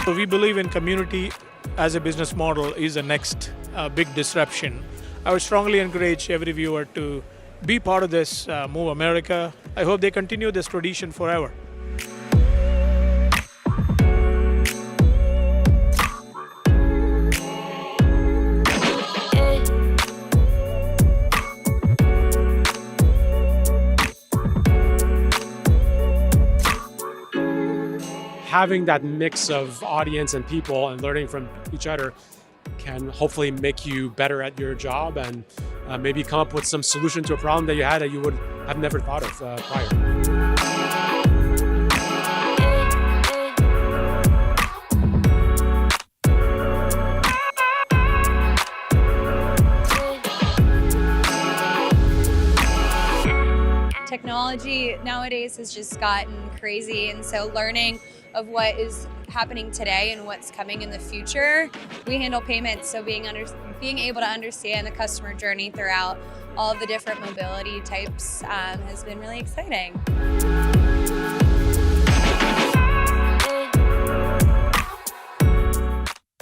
So we believe in community as a business model is the next big disruption. I would strongly encourage every viewer to be part of this Move America. I hope they continue this tradition forever. Having that mix of audience and people and learning from each other can hopefully make you better at your job and maybe come up with some solution to a problem that you had that you would have never thought of prior. Technology nowadays has just gotten crazy, and so learning of what is happening today and what's coming in the future. We handle payments, so being able to understand the customer journey throughout all of the different mobility types has been really exciting.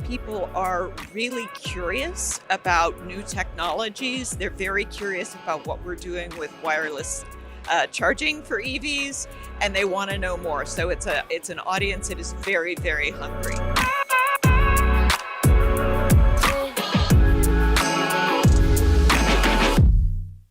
People are really curious about new technologies. They're very curious about what we're doing with wireless charging for EVs, and they want to know more. So it's an audience that is very, very hungry.